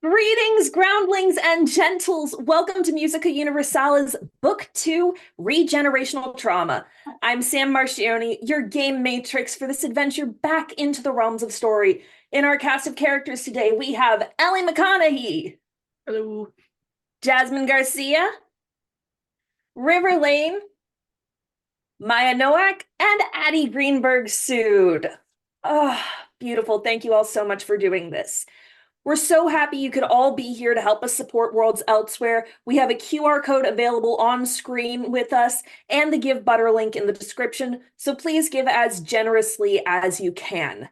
Greetings, groundlings and gentles. Welcome to Musica Universalis, Book 2, Regenerational Trauma. I'm Sam Marchioni, your game matrix for this adventure back into the realms of story. In our cast of characters today, we have Ellie McConaughey. Hello. Jasmine Garcia. River Lane. Maya Nowak, and Addie Greenberg-Sood. Oh, beautiful. Thank you all so much for doing this. We're so happy you could all be here to help us support Worlds Elsewhere. We have a QR code available on screen with us and the Give Butter link in the description, so please give as generously as you can.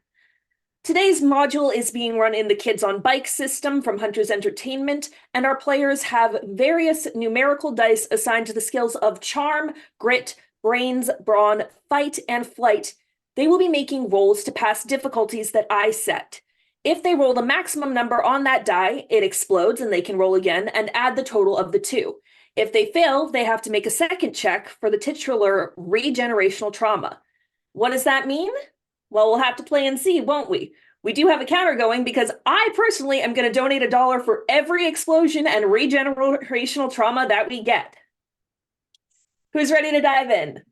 Today's module is being run in the Kids on Bike system from Hunters Entertainment, and our players have various numerical dice assigned to the skills of Charm, Grit, Brains, Brawn, Fight, and Flight. They will be making rolls to pass difficulties that I set. If they roll the maximum number on that die, it explodes and they can roll again and add the total of the two. If they fail, they have to make a second check for the titular regenerational trauma. What does that mean? Well, we'll have to play and see, won't we? We do have a counter going because I personally am going to donate $1 for every explosion and regenerational trauma that we get. Who's ready to dive in?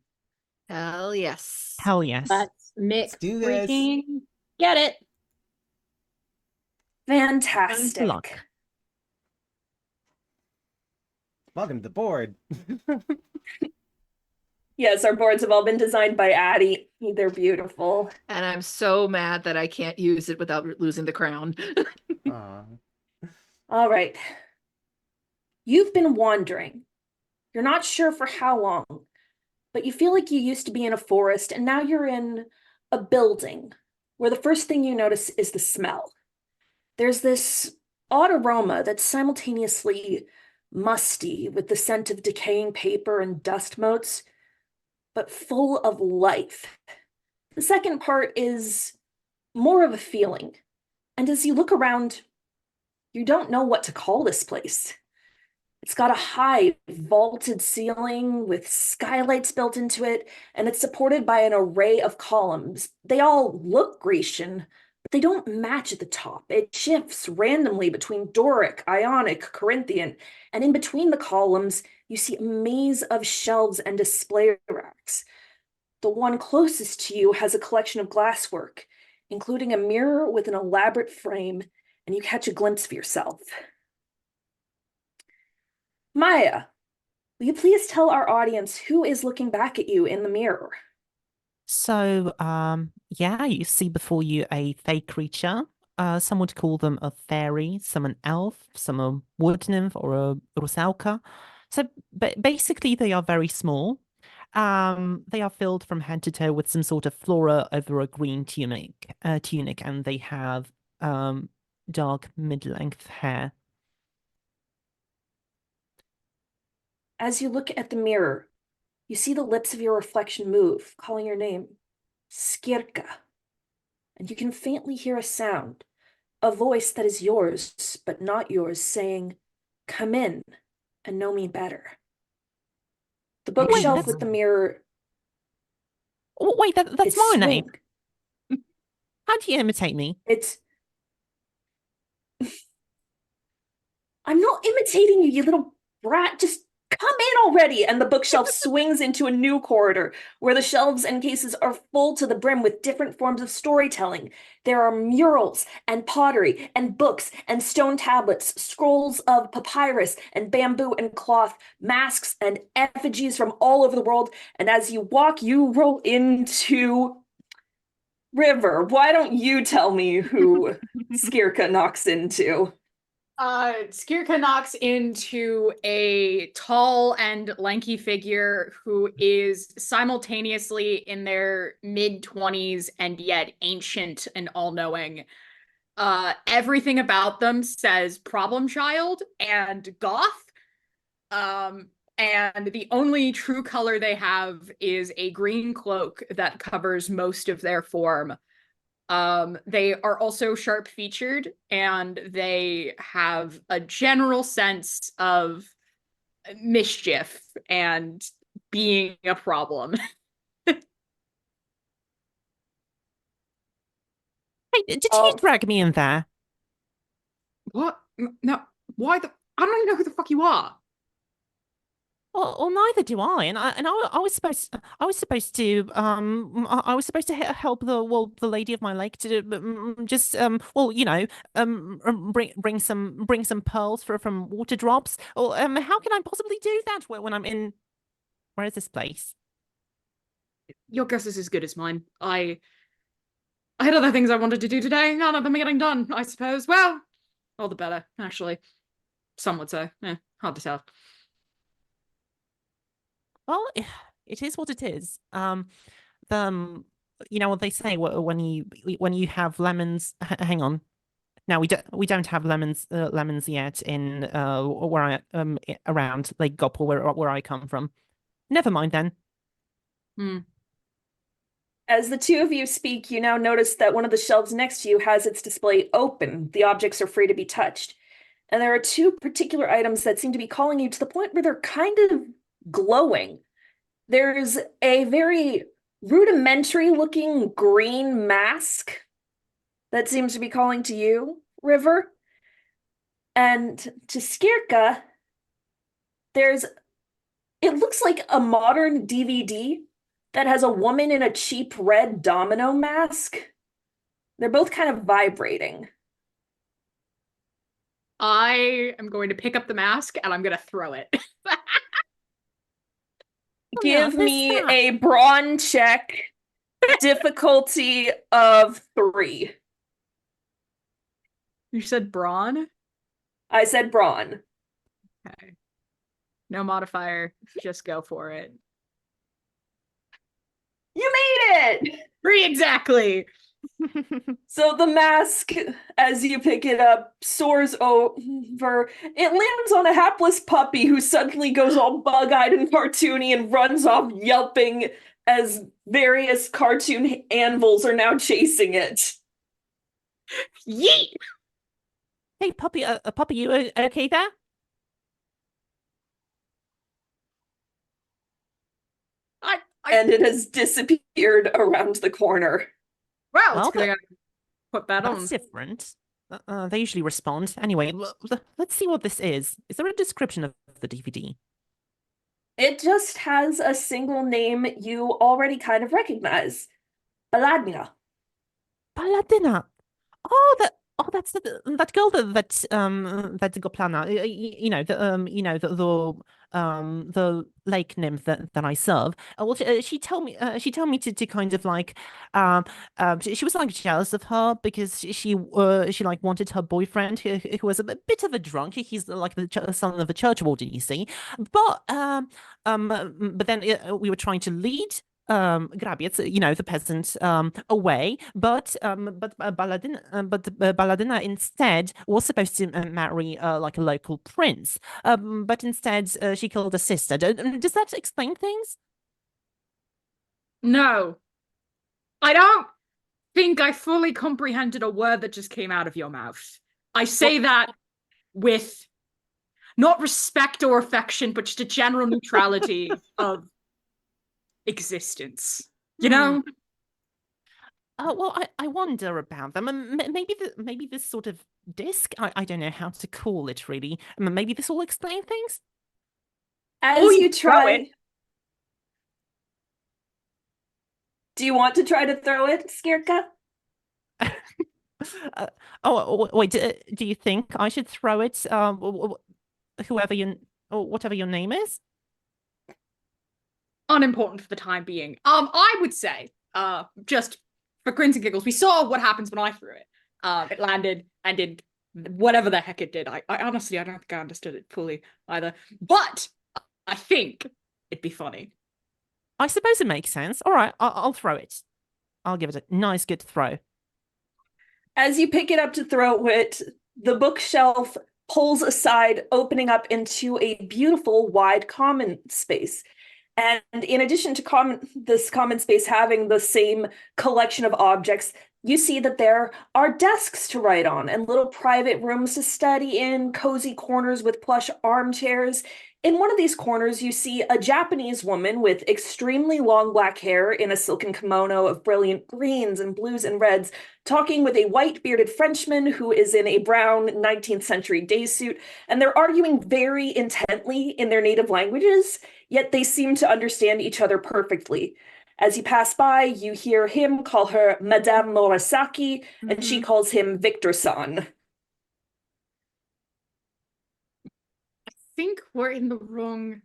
Hell yes. Hell yes. Let's do this. freaking get it. Fantastic. Luck. Welcome to the board. Yes, our boards have all been designed by Addie. They're beautiful. And I'm so mad that I can't use it without losing the crown. All right. You've been wandering. You're not sure for how long, but you feel like you used to be in a forest and now you're in a building where the first thing you notice is the smell. There's this odd aroma that's simultaneously musty with the scent of decaying paper and dust motes, but full of life. The second part is more of a feeling. And as you look around, you don't know what to call this place. It's got a high vaulted ceiling with skylights built into it, and it's supported by an array of columns. They all look Grecian, but they don't match at the top. It shifts randomly between Doric, Ionic, Corinthian, and in between the columns, you see a maze of shelves and display racks. The one closest to you has a collection of glasswork, including a mirror with an elaborate frame, and you catch a glimpse of yourself. Maya, will you please tell our audience who is looking back at you in the mirror? So, yeah, you see before you a fake creature. Some would call them a fairy, some an elf, some a wood nymph or a rusalka. So basically they are very small. They are filled from head to toe with some sort of flora over a green tunic, and they have dark mid-length hair. As you look at the mirror, you see the lips of your reflection move, calling your name, Skirka. And you can faintly hear a sound, a voice that is yours, but not yours, saying, "Come in and know me better." The bookshelf with the mirror... Oh, wait, that's my name. Swing. How do you imitate me? I'm not imitating you, you little brat. Just come in already. And the bookshelf swings into a new corridor where the shelves and cases are full to the brim with different forms of storytelling. There are murals and pottery and books and stone tablets, scrolls of papyrus and bamboo and cloth, masks and effigies from all over the world. And as you walk, you roll into River. Why don't you tell me who Skirka knocks into? Skirka knocks into a tall and lanky figure who is simultaneously in their mid-20s and yet ancient and all-knowing. Everything about them says problem child and goth. And the only true color they have is a green cloak that covers most of their form. They are also sharp-featured, and they have a general sense of mischief and being a problem. Hey, did you drag me in there? What? No, why the? I don't even know who the fuck you are. Well, neither do I. I was supposed to I was supposed to help the lady of my lake to just well, bring some pearls from water drops. Or how can I possibly do that when I'm in, where is this place? Your guess is as good as mine. I had other things I wanted to do today. None of them are getting done, I suppose. Well, all the better, actually. Some would say. Hard to tell. Well, it is what it is. The you know what they say when you have lemons. Hang on. Now we don't have lemons yet in where around Lake Gopal where I come from. Never mind then. Hmm. As the two of you speak, you now notice that one of the shelves next to you has its display open. The objects are free to be touched. And there are two particular items that seem to be calling you to the point where they're kind of glowing. There's a very rudimentary looking green mask that seems to be calling to you, River. And to Skirka, it looks like a modern DVD that has a woman in a cheap red domino mask. They're both kind of vibrating. I am going to pick up the mask and I'm going to throw it. Give there's me that. a brawn check, difficulty of 3. You said brawn? I said brawn. Okay. No modifier. Just go for it. You made it! 3 exactly! So the mask, as you pick it up, soars over. It lands on a hapless puppy who suddenly goes all bug-eyed and cartoony and runs off yelping as various cartoon anvils are now chasing it. Yeet! Hey, puppy, puppy, you okay there? And it has disappeared around the corner. Well, Well, it's good I gotta put that on. That's different. They usually respond. Anyway, let's see what this is. Is there a description of the DVD? It just has a single name you already kind of recognize. Baladnia. Paladina. That's that girl that Goplana. The lake nymph that I serve. Well, she told me to kind of like she was like jealous of her because she like wanted her boyfriend who was a bit of a drunk. He's like the son of a church warden, you see. But then we were trying to lead Grabiec, the peasant, away, but Baladina instead was supposed to marry like a local prince, but instead she killed her sister. Does that explain things? No. I don't think I fully comprehended a word that just came out of your mouth. I say that with not respect or affection, but just a general neutrality of existence. You know? Well, I wonder about them. Maybe this sort of disc. I don't know how to call it really. Maybe this will explain things. As Or you throw try, it. do you want to try to throw it, Skirka? Wait. Do you think I should throw it? Whatever your name is. Unimportant for the time being. I would say, just for grins and giggles, we saw what happens when I threw it. It landed and did whatever the heck it did. I honestly, I don't think I understood it fully either. But I think it'd be funny. I suppose it makes sense. All right, I'll throw it. I'll give it a nice, good throw. As you pick it up to throw it, the bookshelf pulls aside, opening up into a beautiful, wide common space. And in addition to this common space having the same collection of objects, you see that there are desks to write on and little private rooms to study in, cozy corners with plush armchairs. In one of these corners, you see a Japanese woman with extremely long black hair in a silken kimono of brilliant greens and blues and reds, talking with a white bearded Frenchman who is in a brown 19th century day suit, and they're arguing very intently in their native languages, yet they seem to understand each other perfectly. As you pass by, you hear him call her Madame Murasaki, and she calls him Victor-san. I think we're in the wrong.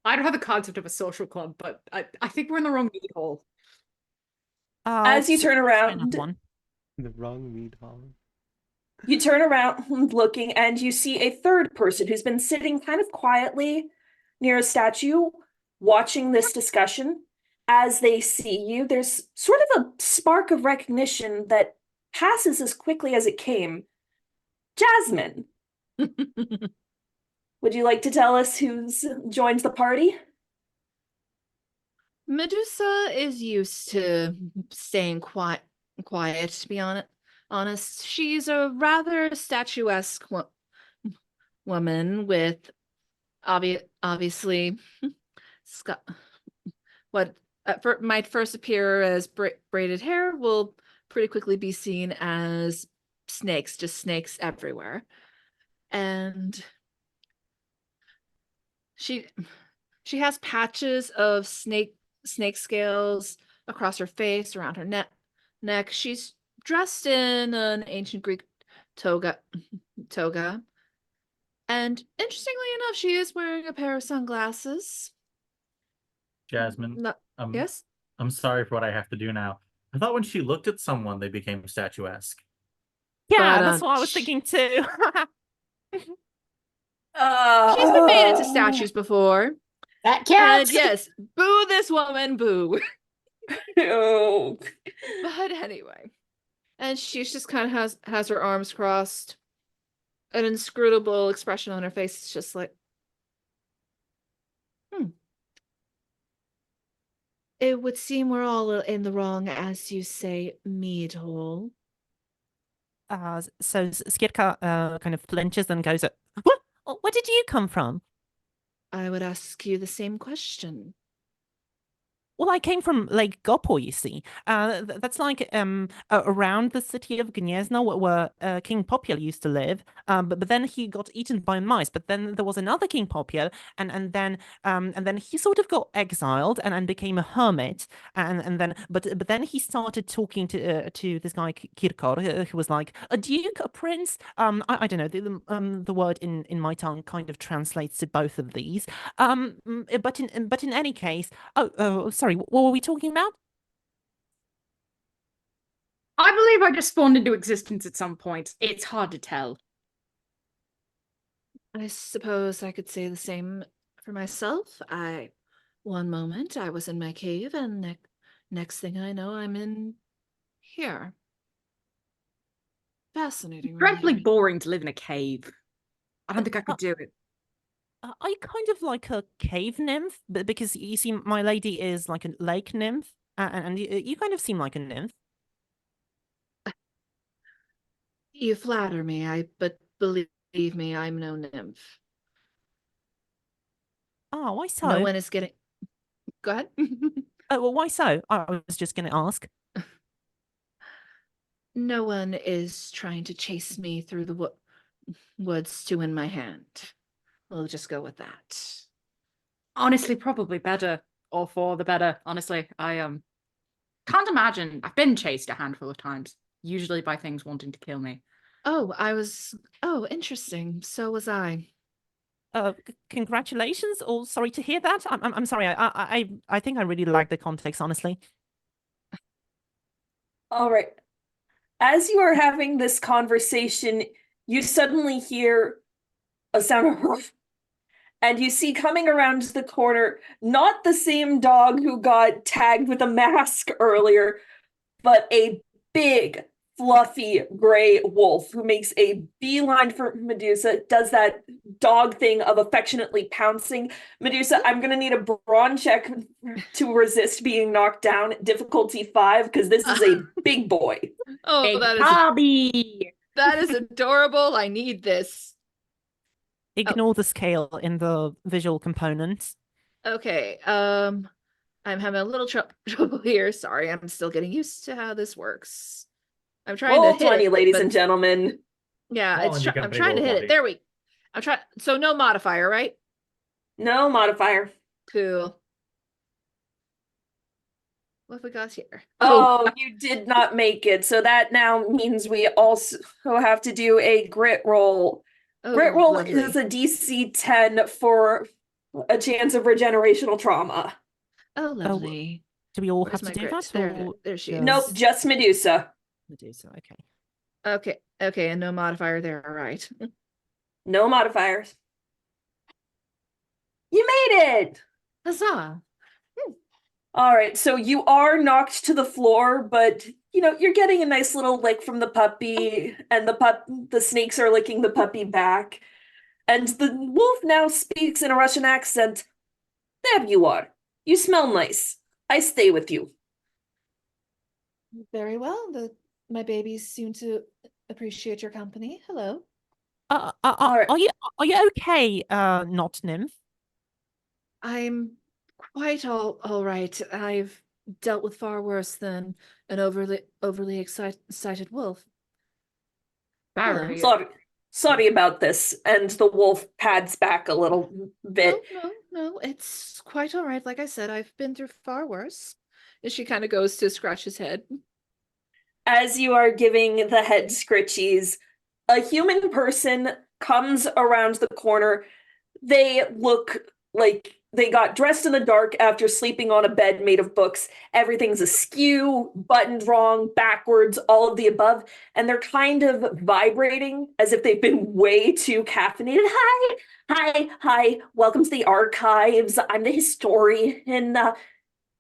I don't have the concept of a social club, but I think we're in the wrong meat hole. As you turn around, The wrong meat hall. you turn around looking and you see a third person who's been sitting kind of quietly near a statue watching this discussion. As they see you, there's sort of a spark of recognition that passes as quickly as it came. Jasmine, would you like to tell us who's joined the party? Medusa is used to staying quiet, to be honest. She's a rather statuesque woman with obviously what might first appear as braided hair will pretty quickly be seen as snakes, just snakes everywhere. And she has patches of snake scales across her face, around her neck. She's dressed in an ancient Greek toga. And interestingly enough, she is wearing a pair of sunglasses. Jasmine, Yes? I'm sorry for what I have to do now. I thought when she looked at someone, they became statuesque. Yeah, But, that's what I was thinking too. She's been made into statues before. That And counts. yes, boo this woman, boo. Oh. But anyway. And she's just kind of has her arms crossed. An inscrutable expression on her face. It's just like, It would seem we're all in the wrong, as you say, meat hole. So Skirka kind of flinches and goes, "What? Where did you come from?" I would ask you the same question. Well, I came from Lake Gopo, you see. That's like around the city of Gniezno, where King Popiel used to live. But then he got eaten by mice. But then there was another King Popiel, and then he sort of got exiled and became a hermit. And then but then he started talking to this guy Kirkor, who was like a duke, a prince. I don't know. The word in my tongue kind of translates to both of these. But in any case, sorry, what were we talking about? I believe I just spawned into existence at some point. It's hard to tell. I suppose I could say the same for myself. One moment I was in my cave, and next thing I know, I'm in here. Fascinating, Dreadfully really. boring to live in a cave. I don't think I could do it. I kind of like a cave nymph, because you see, my lady is like a lake nymph, and you kind of seem like a nymph. You flatter me, but believe me, I'm no nymph. Oh, why so? No one is getting. Go ahead. Oh, well, why so? I was just going to ask. No one is trying to chase me through the woods to win my hand. We'll just go with that. Honestly, probably better. All for the better. Honestly, I can't imagine. I've been chased a handful of times, usually by things wanting to kill me. Oh, interesting. So was I. Congratulations, or sorry to hear that. I'm sorry. I think I really like the context, honestly. All right. As you are having this conversation, you suddenly hear a sound of roof, and you see coming around the corner not the same dog who got tagged with a mask earlier, but a big, fluffy gray wolf who makes a beeline for Medusa, does that dog thing of affectionately pouncing. Medusa, I'm going to need a brawn check to resist being knocked down. Difficulty 5, because this is a big boy. Oh, Big hobby. that is adorable. I need this. Ignore the scale in the visual component. Okay. I'm having a little trouble here. Sorry, I'm still getting used to how this works. I'm trying Roll to hit 20, it, ladies but and gentlemen. yeah, Come on, you I'm company, trying to roll hit 20. it. There we. I'm trying. So no modifier, right? No modifier. Cool. What have we got here? Oh, you did not make it. So that now means we also have to do a grit roll. Grit roll lovely. is a DC 10 for a chance of regenerational trauma. Oh, lovely. Do we all Where's have my to do grit? that? There, Or there she is. Nope, just Medusa. Medusa, okay. Okay, and no modifier there. All right. No modifiers. You made it! Huzzah! All right, so you are knocked to the floor, but you're getting a nice little lick from the puppy, and the snakes are licking the puppy back. And the wolf now speaks in a Russian accent. There you are. You smell nice. I stay with you. Very well. My babies seem to appreciate your company. Hello. All right. Are you okay, not nymph? I'm quite all right. I've dealt with far worse than an overly excited wolf. Barry. Sorry about this. And the wolf pads back a little bit. No, it's quite all right. Like I said, I've been through far worse. And she kind of goes to scratch his head. As you are giving the head scritchies, a human person comes around the corner. They look like they got dressed in the dark after sleeping on a bed made of books. Everything's askew, buttoned wrong, backwards, all of the above. And they're kind of vibrating as if they've been way too caffeinated. Hi. Welcome to the archives. I'm the historian.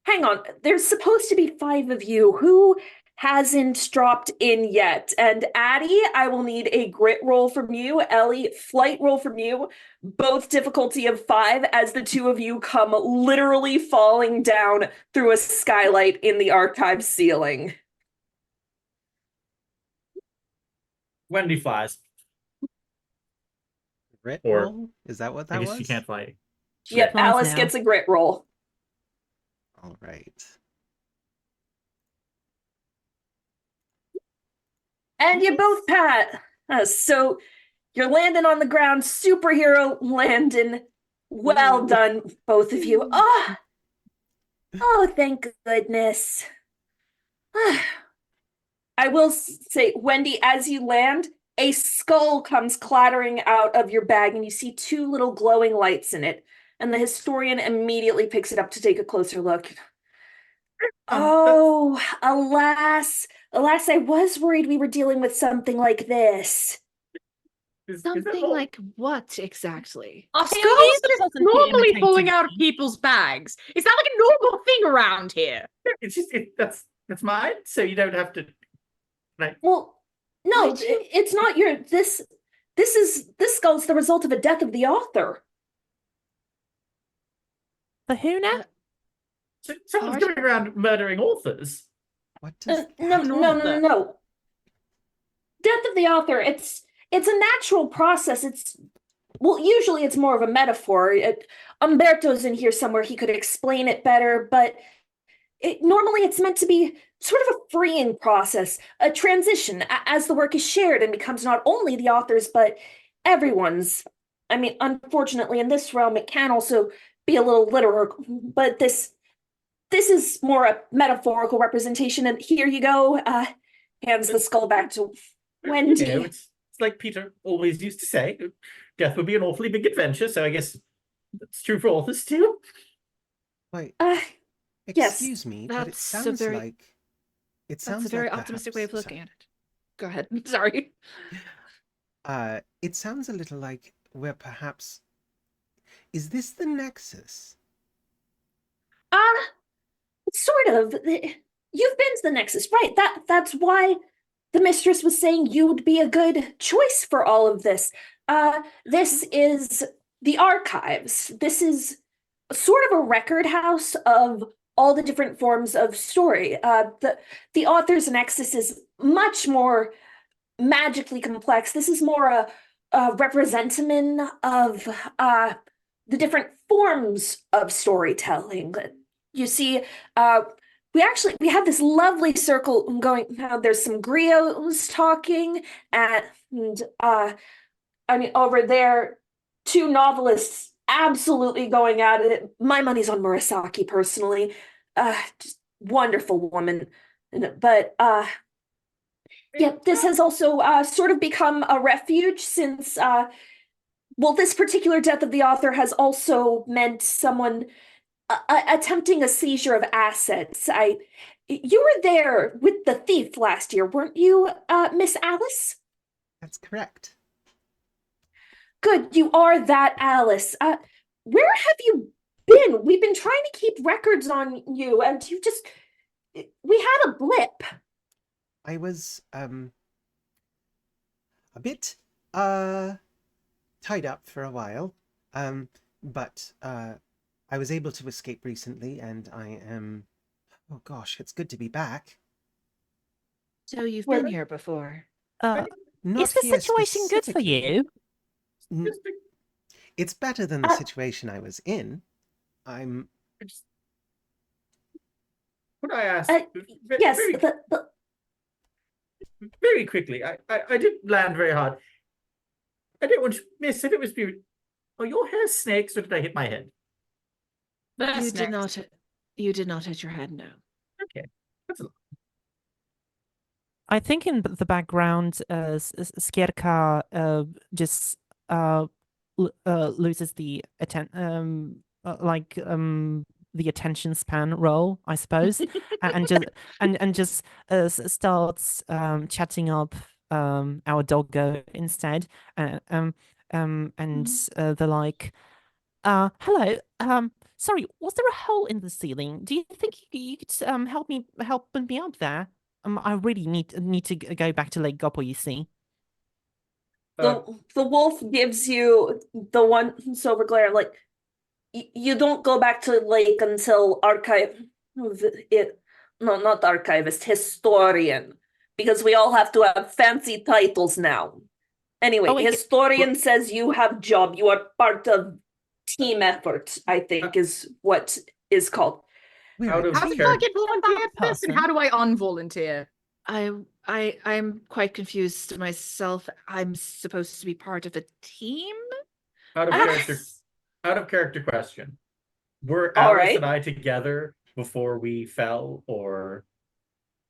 Hang on. There's supposed to be 5 of you. Who hasn't dropped in yet? And Addie, I will need a grit roll from you. Ellie, flight roll from you. Both difficulty of 5 as the 2 of you come literally falling down through a skylight in the archive ceiling. Wendy flies. Grit Or- roll? Is that what I that guess was? she can't fly. Yep, flies Alice now. gets a grit roll. All right. And you both pat. So you're landing on the ground, superhero landing. Well done, both of you. Oh, thank goodness. I will say, Wendy, as you land, a skull comes clattering out of your bag, and you see 2 little glowing lights in it. And the historian immediately picks it up to take a closer look. Oh, alas, I was worried we were dealing with something like this. Something like what exactly? Are Hey, skulls Elisa just doesn't normally imitate falling me. out of people's bags? Is that like a normal thing around here? It's just that's mine, so you don't have to. Like, Well, no, Why'd you- it's not your this skull's the result of a death of the author. The who now? so someone's Pardon? going around murdering authors. What does No, that no. Death of the author, it's a natural process. Usually it's more of a metaphor. Umberto's in here somewhere, he could explain it better, but normally it's meant to be sort of a freeing process, a transition as the work is shared and becomes not only the author's, but everyone's. I mean, unfortunately, in this realm, it can also be a little literal, but this is more a metaphorical representation. And here you go. Hands the skull back to Wendy. You know, it's like Peter always used to say, death would be an awfully big adventure. So I guess that's true for authors too. Wait, yes. excuse me, but it That's a sounds very- like it That's sounds a very like optimistic way of perhaps- looking at it. Go ahead. Sorry. It sounds a little like we're perhaps. Is this the Nexus? Sort of. You've been to the Nexus, right? That's why the mistress was saying you would be a good choice for all of this. This is the archives. This is sort of a record house of all the different forms of story. The author's Nexus is much more magically complex. This is more a representative of the different forms of storytelling. You see, we have this lovely circle going. There's some griots talking, and I mean, over there, two novelists absolutely going at it. My money's on Murasaki personally. Just wonderful woman. But yeah, this has also sort of become a refuge since well, this particular death of the author has also meant someone attempting a seizure of assets. You were there with the thief last year, weren't you, Miss Alice? That's correct. Good, you are that Alice. Where have you been? We've been trying to keep records on you, and we had a blip. I was a bit tied up for a while, but I was able to escape recently, and I am. Oh gosh, it's good to be back. So you've Where- been here before. Not Is the here situation good for specifically. you? N- It's better than the situation I was in. I'm. Could I ask? Yes, Very, very quickly. I did land very hard. I didn't want to miss it. It was beautiful. Oh, your hair snakes, or did I hit my head? You did not. You did not hit your head. No. Okay, that's a lot. I think in the background, Skierka just loses the the attention span role, I suppose, and just starts chatting up our doggo instead, and they're like, hello, sorry, was there a hole in the ceiling? Do you think you could help me up there? I really need to go back to Lake Goppo, you see. the wolf gives you the one silver glare, like you don't go back to Lake until not archivist, historian, because we all have to have fancy titles now. Anyway, Oh, wait, historian says you have job. You are part of team effort, I think is what is called. We're Out a of How do team. I get volunteer That for this, and person. how do I unvolunteer? I'm quite confused myself. I'm supposed to be part of a team. Out of Ah. character. Out of character question. Were All Alice right. and I together before we fell, or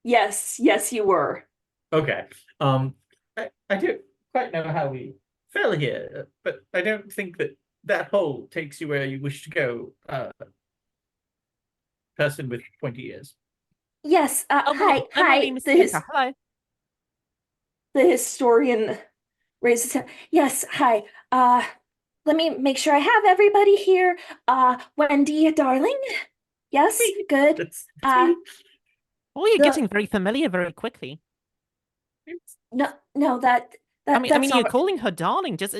Yes, you were. okay? I don't quite know how we fell here, but I don't think that hole takes you where you wish to go. Person with pointy ears. Yes, Oh, hi. my name is The, his- Skierka. Hello. the historian raises his hand. Yes, hi. Let me make sure I have everybody here. Wendy, darling. Yes, good. That's Uh, Oh, you're The- getting very familiar very quickly. no, that I mean, that's you're not. calling her darling. Just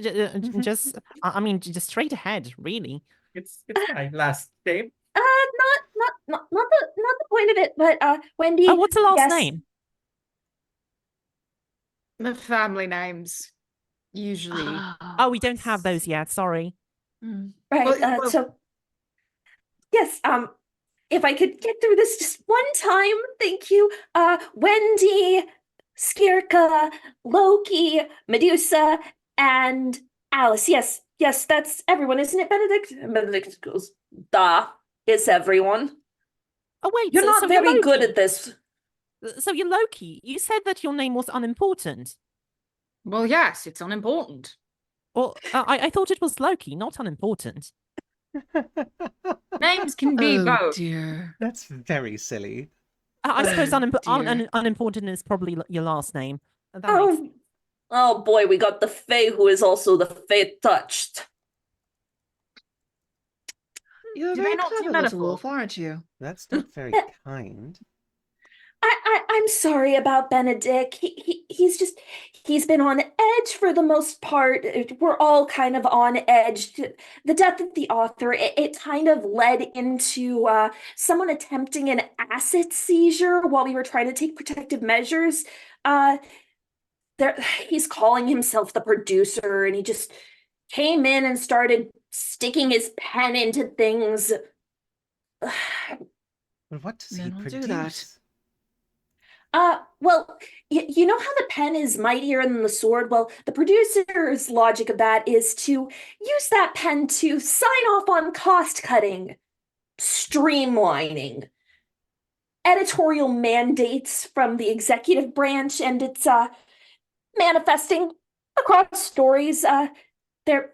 I mean, just straight ahead, really. it's my last name. Not the point of it, but Wendy. Oh, what's the last yes. name? The family names, usually. Oh, we don't have those yet. Sorry. Mm. Right. Well- So yes, if I could get through this just one time, thank you. Wendy, Skirka, Loki, Medusa, and Alice. Yes, that's everyone, isn't it, Benedict? And Benedict goes, "Duh, it's everyone." Oh, wait. You're not so very good Loki. at this. So you're Loki. You said that your name was unimportant. Well, yes, it's unimportant. Well, I thought it was Loki, not unimportant. Names can be Oh both. dear. That's very silly. I suppose Oh, dear. unimportant is probably your last name. That makes Oh, oh boy, we got the Fae, who is also the Fae touched. You're a Do they very not do clever metaphor? little wolf, aren't you? That's not very kind. I'm sorry about Benedict. He's been on edge for the most part. We're all kind of on edge. The death of the author, it kind of led into someone attempting an asset seizure while we were trying to take protective measures. he's calling himself the producer, and he just came in and started sticking his pen into things. Well, what does he Men will do that. produce? Well, you know how the pen is mightier than the sword? Well, the producer's logic of that is to use that pen to sign off on cost cutting, streamlining, editorial mandates from the executive branch, and it's manifesting across stories. Their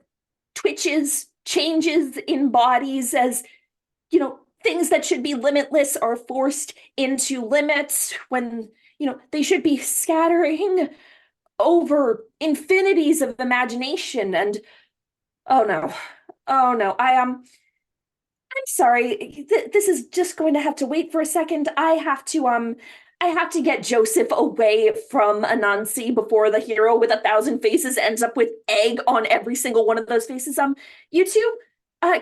twitches, changes in bodies as, you know, things that should be limitless are forced into limits when, you know, they should be scattering over infinities of imagination. And oh no, I'm sorry. This is just going to have to wait for a second. I have to get Joseph away from Anansi before the hero with 1,000 faces ends up with egg on every single one of those faces. You two,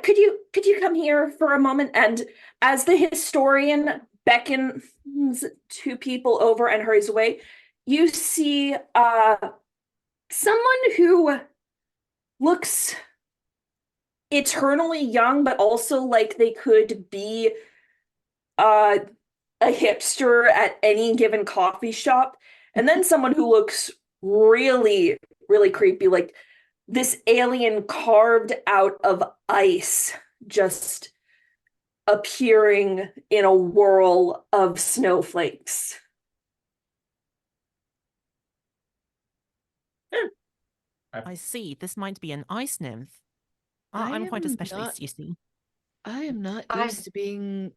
could you come here for a moment? And as the historian beckons two people over and hurries away, you see someone who looks eternally young, but also like they could be a hipster at any given coffee shop, and then someone who looks really, really creepy, like this alien carved out of ice, just appearing in a whirl of snowflakes. I see. This might be an ice nymph. I I'm quite a am specialist, not- you see. I am not I- used to being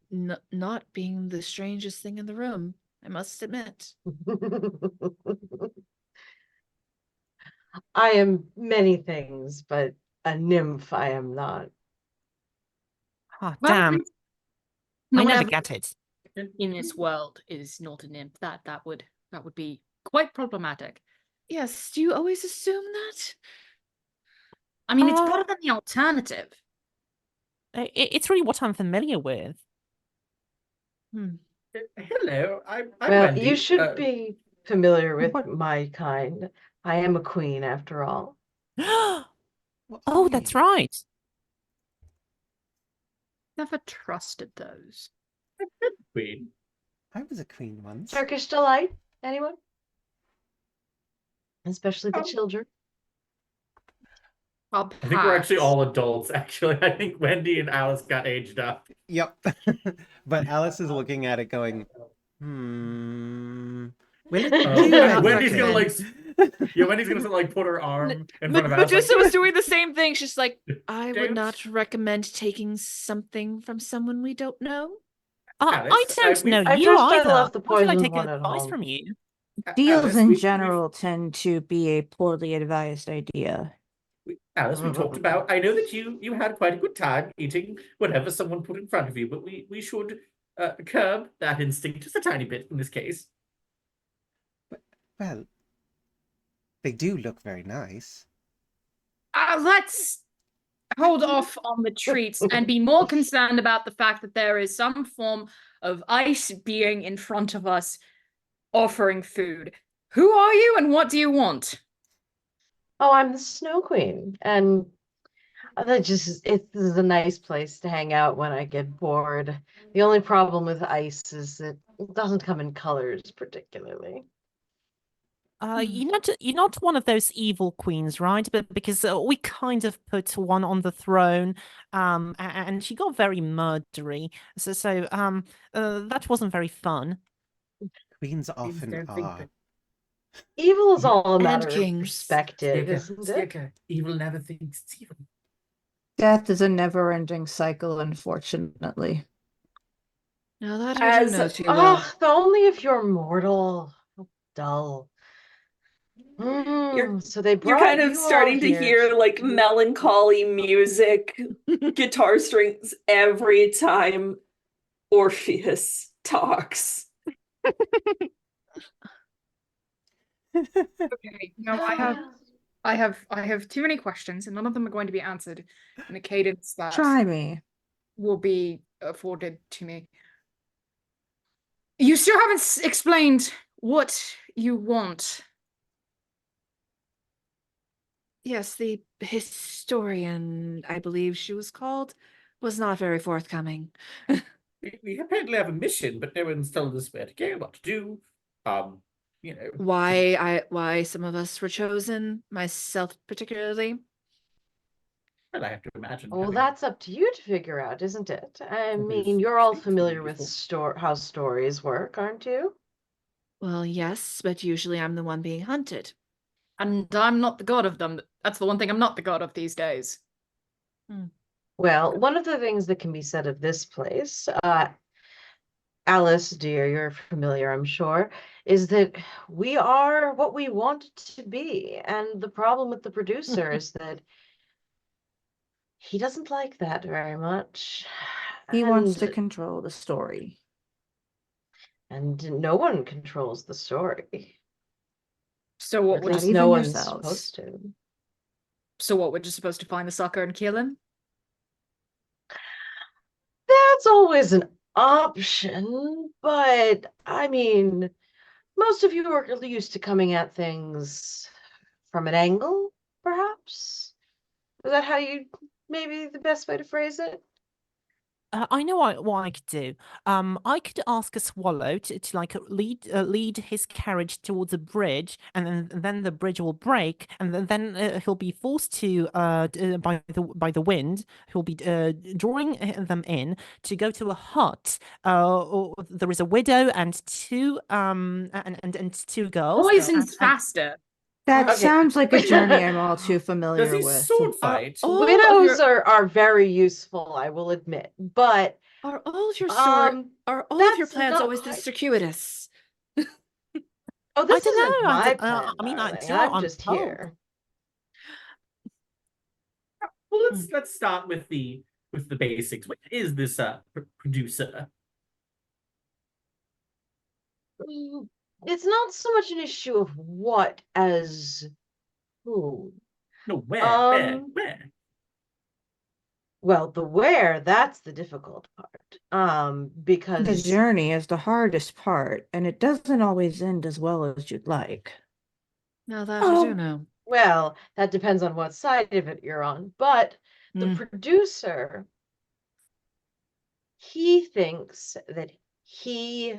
not being the strangest thing in the room, I must admit. I am many things, but a nymph I am not. Ah, Well, damn. no I one never ever get it. in this world is not a nymph. That would be quite problematic. Yes, do you always assume that? I mean, it's Uh, better than the alternative. It's really what I'm familiar with. Hello, I'm Well, Wendy. you should be familiar with my kind. I am a queen after all. Oh, Well, that's right. Never trusted those. Queen. I was a queen once. Turkish delight, anyone? Especially the Oh. children. I'll I think we're actually pass. all adults, actually. I think Wendy and Alice got aged up. Yep. But Alice is looking at it going, Will it Oh, do not Wendy's gonna recommend. yeah, Wendy's gonna like put her arm in front of Alice. Medusa like, was doing the same thing. She's like, I would Don't- not recommend taking something from someone we don't know. I Alice, don't know I you trust I either. left the Why should I poisoned take one at advice home. from you? Deals Alice, in we- general tend to be a poorly advised idea. Alice, we talked about. I know that you had quite a good time eating whatever someone put in front of you, but we should curb that instinct just a tiny bit in this case. Well, they do look very nice. Let's hold off on the treats and be more concerned about the fact that there is some form of ice being in front of us offering food. Who are you and what do you want? Oh, I'm the Snow Queen, and this is a nice place to hang out when I get bored. The only problem with ice is that it doesn't come in colors particularly. You're not one of those evil queens, right? But because we kind of put one on the throne, and she got very murdery. So that wasn't very fun. Queens Queens often don't think are. that- Evil is all a And matter of kings. perspective, isn't it? Sticker. Evil never thinks it's evil. Death is a never-ending cycle, unfortunately. Now that I do As- know too well. Oh, only if you're mortal. How dull. You're- So they You're brought kind of you all starting to here hear like melancholy music, guitar strings every time Orpheus talks. Okay, now I have too many questions, and none of them are going to be answered in a cadence that Try me. will be afforded to me. You still haven't explained what you want. Yes, the historian, I believe she was called, was not very forthcoming. We apparently have a mission, but no one's told us where to go, what to do. You know, Why some of us were chosen, myself particularly. well, I have to imagine. Well, having that's up to you to figure out, isn't it? I all those mean, you're all things to familiar be with useful. how stories work, aren't you? Well, yes, but usually I'm the one being hunted. And I'm not the god of them. That's the one thing I'm not the god of these days. Well, one of the things that can be said of this place, Alice, dear, you're familiar, I'm sure, is that we are what we want to be. And the problem with the producer is that he doesn't like that very much. He wants to And control the story. and no one controls the story. So Or what at would Not least even no one's yourselves. supposed to. so what, we're just supposed to find the sucker and kill him? That's always an option, but I mean, most of you are used to coming at things from an angle, perhaps? Is that how you, maybe the best way to phrase it? I know what I could do. I could ask a swallow to like lead his carriage towards a bridge, and then the bridge will break, and then he'll be forced to by the wind. He'll be drawing them in to go to a hut. Or there is a widow and two and two girls. Poison's and faster. That Okay. sounds like a journey I'm all too Does familiar he with. sword fight? all of Widows your are very useful, I will admit, but Are all of your um, that's plans not always this quite. circuitous? Oh, this I don't isn't know. my plan, I mean, darling. you know, I'm I'm just told. here. Well, let's start with the basics. What is this producer? It's not so much an issue of what as who. No, where? Well, the where, that's the difficult part. The Because, journey is the hardest part, and it doesn't always end as well as you'd like. Now that you do Oh, know. well, that depends on what side of it you're on. But the Mm. producer, he thinks that he's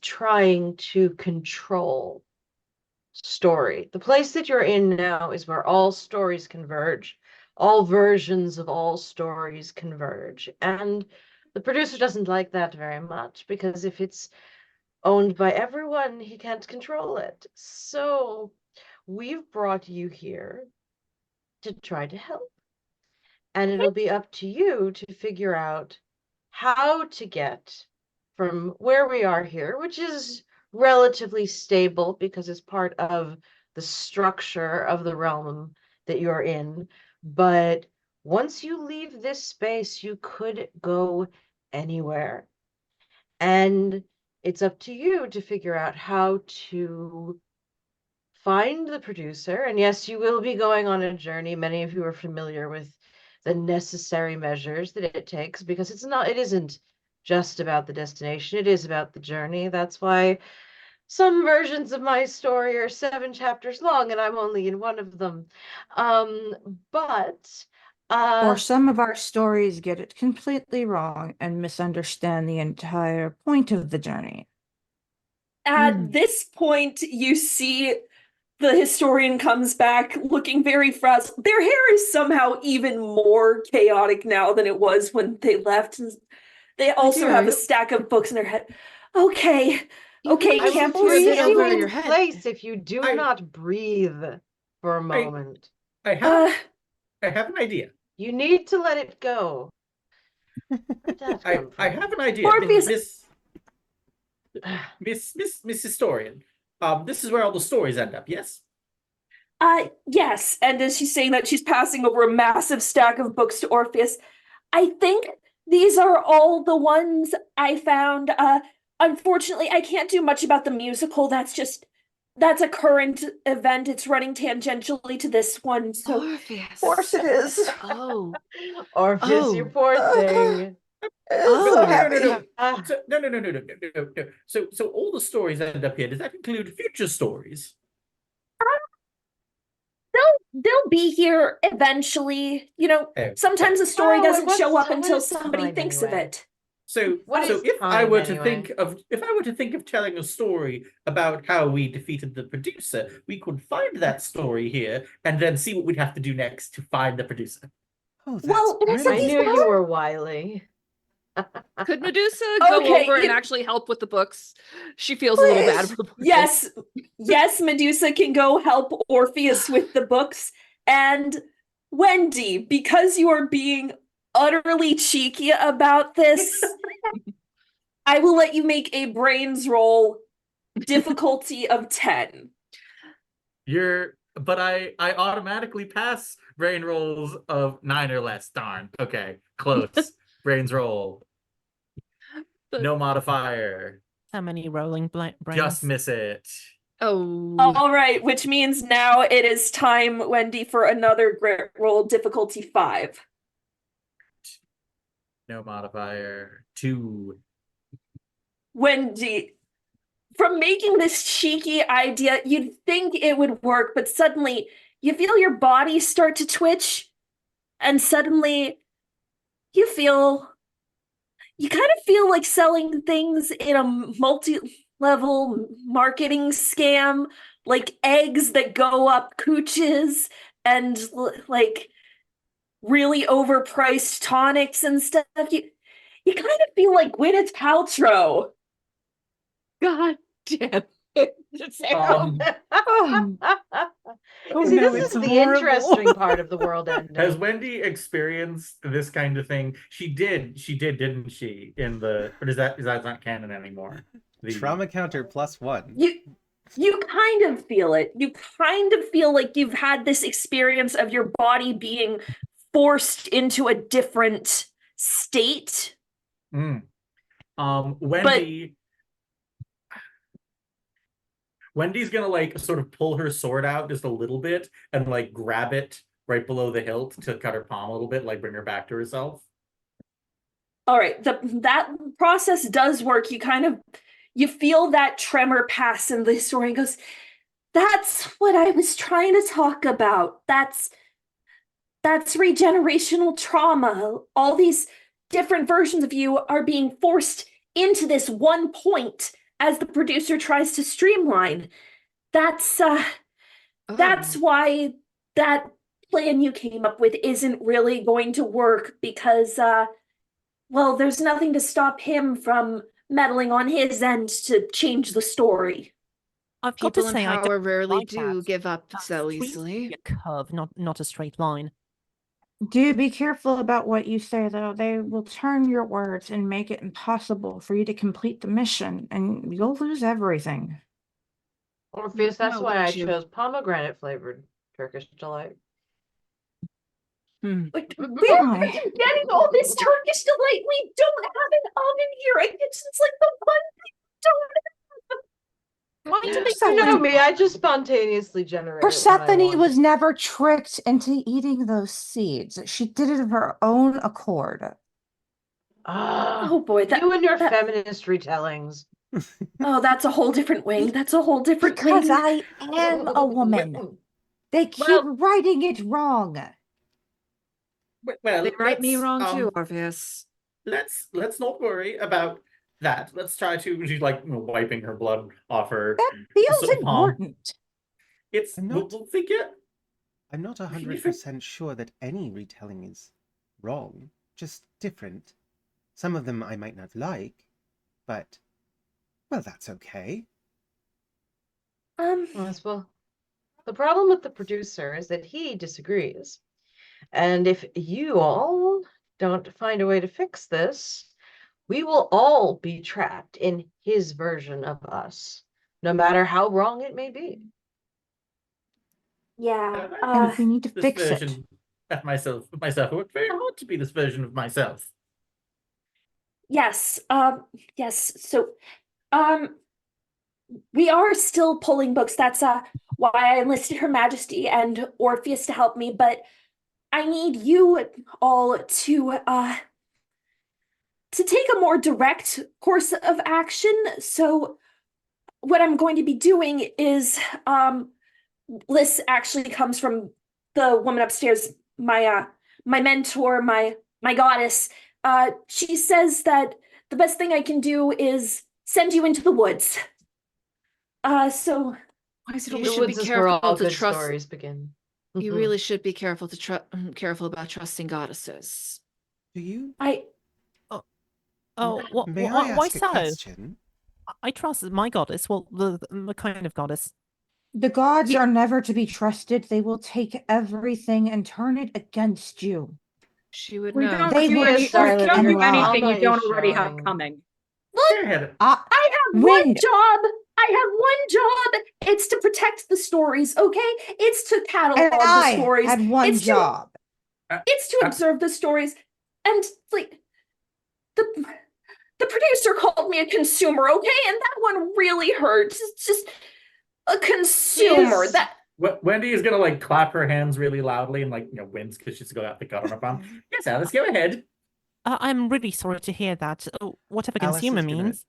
trying to control story. The place that you're in now is where all stories converge. All versions of all stories converge. And the producer doesn't like that very much because if it's owned by everyone, he can't control it. So we've brought you here to try to help. And it'll be up to you to figure out how to get from where we are here, which is relatively stable because it's part of the structure of the realm that you're in. But once you leave this space, you could go anywhere. And it's up to you to figure out how to find the producer. And yes, you will be going on a journey. Many of you are familiar with the necessary measures that it takes because it isn't just about the destination, it is about the journey. That's why some versions of my story are 7 chapters long and I'm only in one of them. But Or some of our stories get it completely wrong and misunderstand the entire point of the journey. at this point, you see the historian comes back looking very frazzled. Their hair is somehow even more chaotic now than it was when they left. They also dear, have a you- stack of books in their head. Okay, You okay, really I will can't sit here a freeze bit breathe. over you your in head. place if you do I- not breathe for a moment. I have Uh, an idea. You need to let it go. Where'd that come I from? have an idea. Orpheus- Miss Historian. This is where all the stories end up, yes? yes. And as she's saying that, she's passing over a massive stack of books to Orpheus. I think these are all the ones I found. Unfortunately, I can't do much about the musical. That's a current event. It's running tangentially to this one. So, Orpheus. of course it is. Oh. Orpheus, you poor thing. Oh. So No, happy. no. Ah, So, no. So all the stories end up here. Does that include future stories? No, they'll be here eventually. You know, Okay. sometimes a story Oh, doesn't and show what's up until what is somebody time thinks of anyway? it. So, What so is if I time were to anyway? think of if I were to think of telling a story about how we defeated the producer, we could find that story here and then see what we'd have to do next to find the producer. Oh, that's Well, I brilliant. knew you were wily. Could Medusa go Okay, over and you- actually help with the books? She feels a little bad Please. for the books. Yes, Medusa can go help Orpheus with the books. And Wendy, because you are being utterly cheeky about this, I will let you make a brains roll, difficulty of 10. But I automatically pass brain rolls of 9 or less. Darn. Okay, close. Brains roll. No modifier. How many rolling brains? Just miss it. Oh. All right, which means now it is time, Wendy, for another grit roll, difficulty 5. No modifier. 2. Wendy, from making this cheeky idea, you'd think it would work, but suddenly you feel your body start to twitch, and suddenly you kind of feel like selling things in a multi-level marketing scam, like eggs that go up cooches and like really overpriced tonics and stuff. You kind of feel like Gwyneth Paltrow. God damn it. Um, Oh, Oh See, no, this it's is the horrible. interesting part of the world ending. Has Wendy experienced this kind of thing? She did, didn't she? In the or is that not canon anymore? The Trauma counter +1. You kind of feel it. You kind of feel like you've had this experience of your body being forced into a different state. Wendy's gonna like sort of pull her sword out just a little bit and like grab it right below the hilt to cut her palm a little bit, like bring her back to herself. All right, that process does work. You feel that tremor pass in the story and goes, that's what I was trying to talk about. That's regenerational trauma. All these different versions of you are being forced into this one point as the producer tries to streamline. That's why that plan you came up with isn't really going to work because well, there's nothing to stop him from meddling on his end to change the story. I've got to People in say, I power don't rarely like do that. give up That so seems to easily. be a curve, not a straight line. do be careful about what you say, though. They will turn your words and make it impossible for you to complete the mission, and you'll lose everything. Orpheus, that's No, why I wouldn't you? chose pomegranate flavored Turkish delight. Where are you getting all this Turkish delight? We don't have an oven here. It's like the one thing we don't have. Why do they You call know it me, I just spontaneously generate it when I Persephone want. was never tricked into eating those seeds. She did it of her own accord. Ah, Oh boy, you and your feminist retellings. that's a whole different wing. That's a whole different Because wing. I am a woman. They keep Well- writing it wrong. Well, They write me let's, wrong too, Orpheus. Let's not worry about that. Let's try to. She's like wiping her blood off her. That feels palm. important. It's I'm we'll not- think it. I'm not 100% sure that any retelling is wrong, just different. Some of them I might not like, but, well, that's okay. Yes, well, the problem with the producer is that he disagrees. And if you all don't find a way to fix this, we will all be trapped in his version of us, no matter how wrong it may be. Yeah. And we need to This fix it. version of myself. I worked very hard to be this version of myself. Yes. Yes. So, we are still pulling books. That's why I enlisted Her Majesty and Orpheus to help me, but I need you all to take a more direct course of action. So what I'm going to be doing is this actually comes from the woman upstairs, my mentor, my goddess, she says that the best thing I can do is send you into the woods. So Why is it You always should be Woods is where all careful to good trust. stories begin. You really should be careful to careful about trusting goddesses. Do you? Oh, May I why ask a so? question? I trust my goddess. Well, the kind of goddess. The gods are never to be trusted. They will take everything and turn it against you. She would We know. don't They do will any, start we don't your do anything trauma you don't is already have showing. coming. Go ahead. I have Wind. one job. I have one job. It's to protect the stories, okay? It's to catalog And the I stories. had one It's to- job. It's to observe the stories. And like the producer called me a consumer, okay? And that one really hurts. It's just a consumer. Yes. That Wendy is gonna like clap her hands really loudly and like wins because she's got the gun on her palm. Yes, Alice, go ahead. I'm really sorry to hear that. Whatever Alice consumer is gonna- means.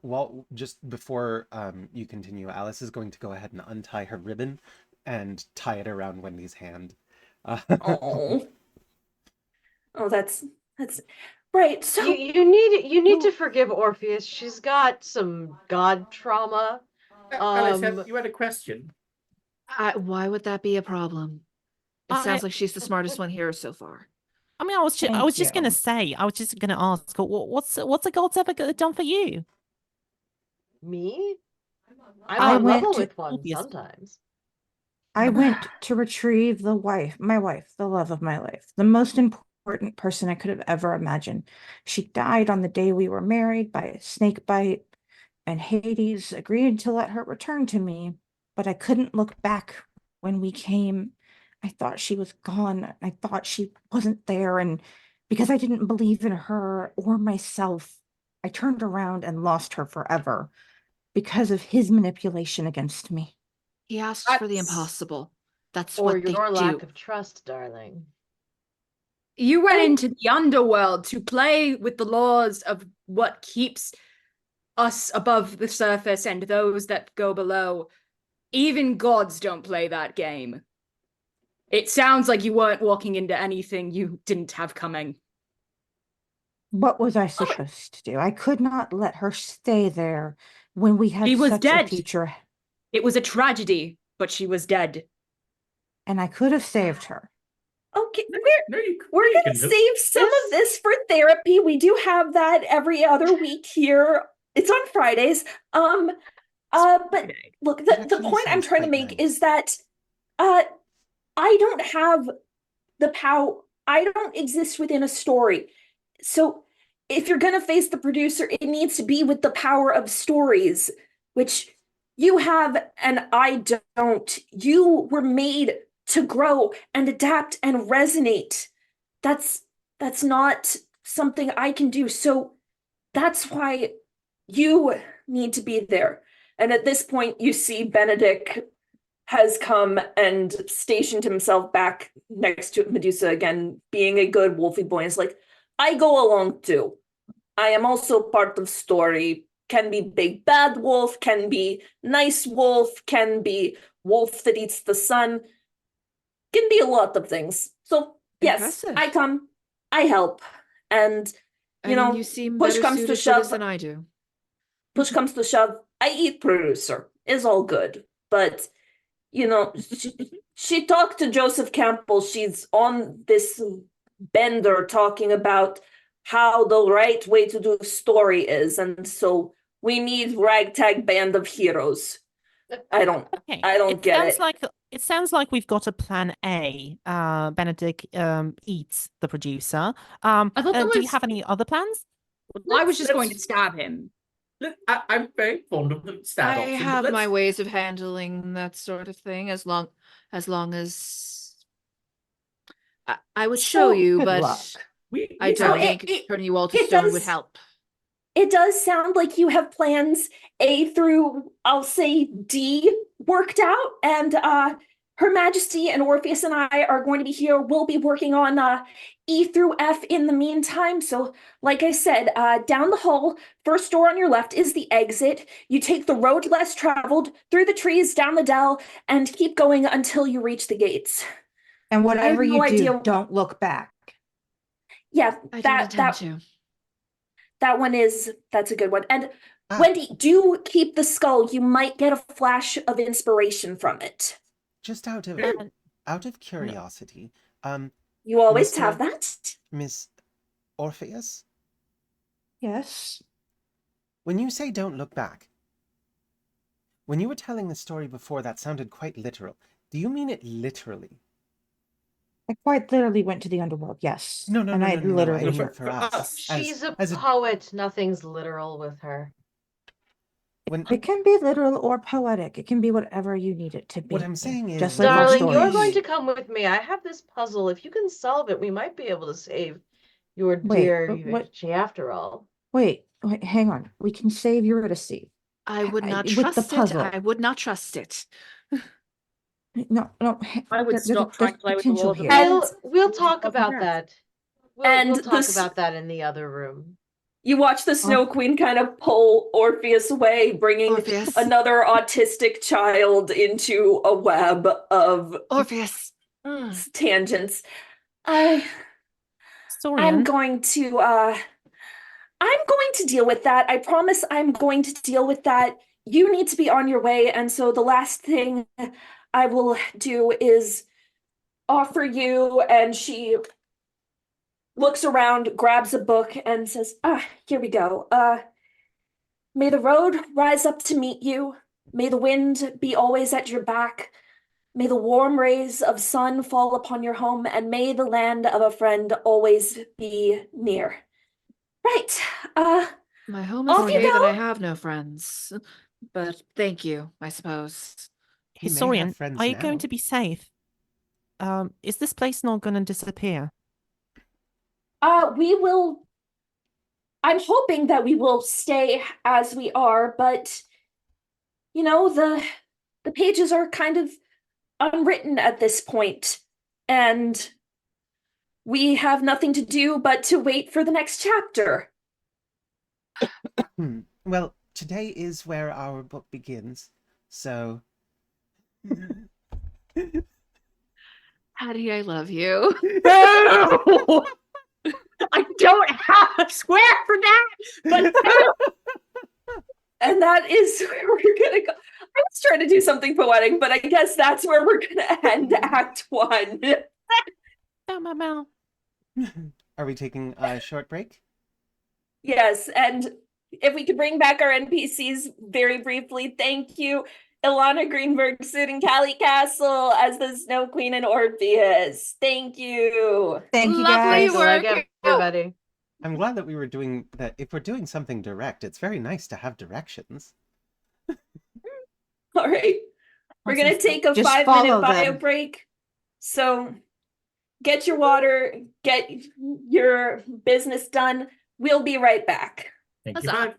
Well, just before you continue, Alice is going to go ahead and untie her ribbon and tie it around Wendy's hand. oh. Oh, that's right. So You need to forgive Orpheus. She's got some god trauma. Alice, you had a question. Why would that be a problem? It sounds like she's the smartest one here so far. I mean, I was Thank just gonna you. say, I was just gonna ask, what's the gods ever done for you? Me? I'm I on went level to- with one Obvious. sometimes. I went to retrieve my wife, the love of my life, the most important person I could have ever imagined. She died on the day we were married by a snake bite, and Hades agreed to let her return to me, but I couldn't look back when we came. I thought she was gone. I thought she wasn't there, and because I didn't believe in her or myself, I turned around and lost her forever because of his manipulation against me. He asked for the That's- impossible. That's Or what they your do. lack of trust, darling. You went into the underworld to play with the laws of what keeps us above the surface and those that go below. Even gods don't play that game. It sounds like you weren't walking into anything you didn't have coming. What was I supposed to do? I could not let her stay there when we had She was such dead. a future, It was a tragedy, but she was dead. and I could have saved her. okay, No, you we're you gonna can do- save some of this for therapy. We do have that every other week here. It's on Fridays. But look, It the actually point I'm sounds trying to quite make nice. is that I don't have the power. I don't exist within a story. So if you're gonna face the producer, it needs to be with the power of stories, which you have and I don't. You were made to grow and adapt and resonate. That's not something I can do. So that's why you need to be there. And at this point, you see Benedict has come and stationed himself back next to Medusa again, being a good wolfy boy. It's like, I go along too. I am also part of story. Can be big bad wolf, can be nice wolf, can be wolf that eats the sun. Can be a lot of things. So yes, Impressive. I come, I help, and you know, You seem push better comes to suited for this shove. than I do. Push comes to shove, I eat producer. Is all good, but you know, she talked to Joseph Campbell. She's on this bender talking about how the right way to do story is, and so we need ragtag band of heroes. I don't Okay. get sounds it. like it sounds like we've got a plan A. Benedict eats the producer. I thought there Do you was- have any other plans? I was just Let's- going to stab him. I'm very fond of the stab I option. but have my let's- ways of handling that sort of thing as long as I would show So, you, good but luck. I So don't it- think turning you all to it stone would does- help. It does sound like you have plans A through, I'll say, D worked out, and Her Majesty and Orpheus and I are going to be here. We'll be working on E through F in the meantime. So, like I said, down the hall, first door on your left is the exit. You take the road less traveled, through the trees, down the dell, and keep going until you reach the gates. And whatever no you idea. do, don't look back. Yeah, I don't that intend to. that one that's a good one. And Ah. Wendy, do keep the skull. You might get a flash of inspiration from it. Just out of curiosity, You always Mr. have that. Miss Orpheus, Yes. when you say don't look back, when you were telling the story before, that sounded quite literal. Do you mean it literally? I quite literally went to the underworld, yes. No, And I I literally mean For for us. She's a as poet. Nothing's literal with her. when It can be literal or poetic. It can be whatever you need it to be. what I'm saying is, just when like our Darling, you're going stories. to come with me. I have this puzzle. If you can solve it, we might be able to save your Wait, dear what- Eurydice after all. Wait, hang on. We can save Eurydice. I would not with the trust it. puzzle. I would not trust it. No, I would there's stop trying to play with the potential walls of here. And- We'll talk Puzzle about first. that. We'll And talk this- about that in the other room. You watch the Snow Queen kind of pull Orpheus away, bringing Orpheus. another autistic child into a web of Orpheus. tangents. Sorian, I'm going to deal with that. I promise I'm going to deal with that. You need to be on your way, and so the last thing I will do is offer you, and she looks around, grabs a book, and says, here we go. May the road rise up to meet you. May the wind be always at your back. May the warm rays of sun fall upon your home, and may the land of a friend always be near. Right. My home is Off you great and I go. have no friends. But thank you, I suppose. he may have Sorian, friends are you now. going to be safe? Is this place not going to disappear? We will. I'm hoping that we will stay as we are, but you know, the pages are kind of unwritten at this point, and we have nothing to do but to wait for the next chapter. Well, today is where our book begins, so Hattie, I love you. No! I don't have a square for that, but And that is where we're gonna go. I was trying to do something poetic, but I guess that's where we're gonna end Act 1. Meow. are we taking a short break? Yes, and if we could bring back our NPCs very briefly, thank you. Ilana Greenberg, Sid and Callie Castle as the Snow Queen and Orpheus. Thank you. Thank you, Lovely guys. Good luck, work. everybody. I'm glad that we were doing that. If we're doing something direct, it's very nice to have directions. All right. We're going to take a Just 5-minute follow bio them. break. So get your water, get your business done. We'll be right back. Thank you. Huzzah. Bye.